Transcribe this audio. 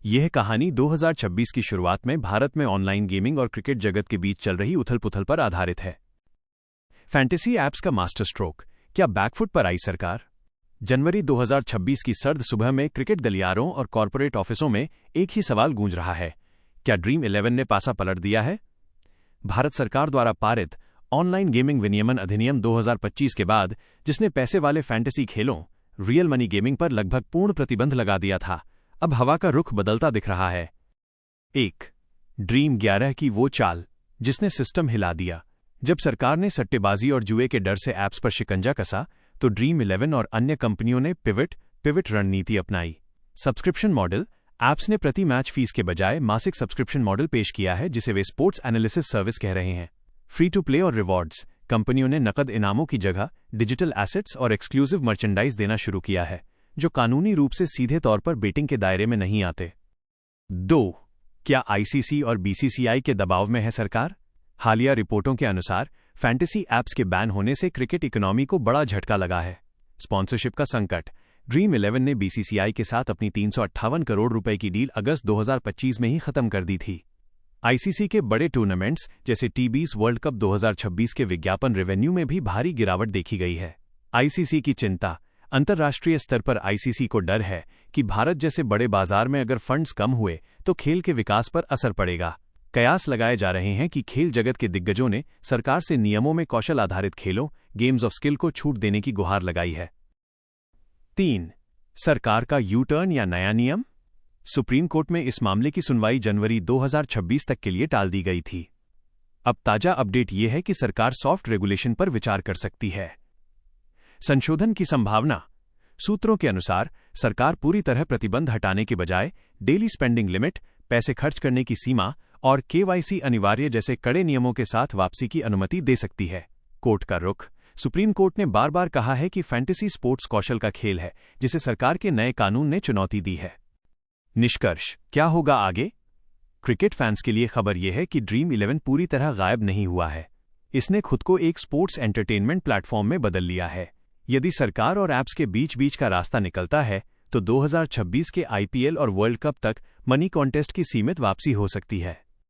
यह कहानी 2026 की शुरुआत में भारत में ऑनलाइन गेमिंग और क्रिकेट जगत के बीच चल रही उथल-पुथल पर आधारित है। फैंटेसी ऐप्स का मास्टर स्ट्रोक, क्या बैकफुट पर आई सरकार? जनवरी 2026 की सर्द सुबह में क्रिकेट गलियारों और कॉरपोरेट ऑफिसों में एक ही सवाल गूंज रहा है, क्या ड्रीम 11 ने पासा पलट दिया है? भारत सरकार द्वारा पारित ऑनलाइन गेमिंग विनियमन अधिनियम 2025 के बाद, जिसने पैसे वाले फैंटेसी खेलों रियल मनी गेमिंग पर लगभग पूर्ण प्रतिबंध लगा दिया था, अब हवा का रुख बदलता दिख रहा है। 1. ड्रीम 11 की वो चाल जिसने सिस्टम हिला दिया। जब सरकार ने सट्टेबाजी और जुए के डर से ऐप्स पर शिकंजा कसा, तो ड्रीम 11 और अन्य कंपनियों ने पिविट रणनीति अपनाई। Subscription model. ऐप्स ने प्रति मैच फीस के बजाय मासिक सब्सक्रिप्शन मॉडल पेश किया है, जिसे वे स्पोर्ट्स एनालिसिस सर्विस कह रहे हैं। फ्री टू प्ले और रिवॉर्ड्स। कंपनियों ने नकद इनामों की जगह डिजिटल एसेट्स और एक्सक्लूसिव मर्चेंडाइज देना शुरू किया है, जो कानूनी रूप से सीधे तौर पर बेटिंग के दायरे में नहीं आते। 2. क्या आईसीसी और बीसीसीआई के दबाव में है सरकार? हालिया रिपोर्टों के अनुसार फैंटेसी ऐप्स के बैन होने से क्रिकेट इकोनॉमी को बड़ा झटका लगा है। स्पॉन्सरशिप का संकट। ड्रीम 11 ने बीसीसीआई के साथ अपनी 358 करोड़ रुपए की डील अगस्त 2025 में ही खत्म कर दी थी। आईसीसी के बड़े टूर्नामेंट्स जैसे टी20 वर्ल्ड कप 2026 के विज्ञापन रेवेन्यू में भी भारी गिरावट देखी गई है। आईसीसी की चिंता। अंतर्राष्ट्रीय स्तर पर आईसीसी को डर है कि भारत जैसे बड़े बाजार में अगर फंड्स कम हुए तो खेल के विकास पर असर पड़ेगा। कयास लगाए जा रहे हैं कि खेल जगत के दिग्गजों ने सरकार से नियमों में कौशल आधारित खेलों गेम्स ऑफ स्किल को छूट देने की गुहार लगाई है। 3. सरकार का यू टर्न या नया नियम। सुप्रीम कोर्ट में इस मामले की सुनवाई जनवरी 2026 तक के लिए टाल दी गई थी। अब ताजा अपडेट यह है कि सरकार सॉफ्ट रेगुलेशन पर विचार कर सकती है। संशोधन की संभावना। सूत्रों के अनुसार सरकार पूरी तरह प्रतिबंध हटाने के बजाय डेली स्पेंडिंग लिमिट, पैसे खर्च करने की सीमा और केवाईसी अनिवार्य जैसे कड़े नियमों के साथ वापसी की अनुमति दे सकती है। कोर्ट का रुख। सुप्रीम कोर्ट ने बार बार कहा है कि फैंटेसी स्पोर्ट्स कौशल का खेल है, जिसे सरकार के नए कानून ने चुनौती दी है। निष्कर्ष, क्या होगा आगे? क्रिकेट फैंस के लिए खबर यह है कि ड्रीम 11 पूरी तरह गायब नहीं हुआ है। इसने खुद को एक स्पोर्ट्स एंटरटेनमेंट प्लेटफॉर्म में बदल लिया है। यदि सरकार और ऐप्स के बीच का रास्ता निकलता है, तो 2026 के आईपीएल और वर्ल्ड कप तक मनी कॉन्टेस्ट की सीमित वापसी हो सकती है।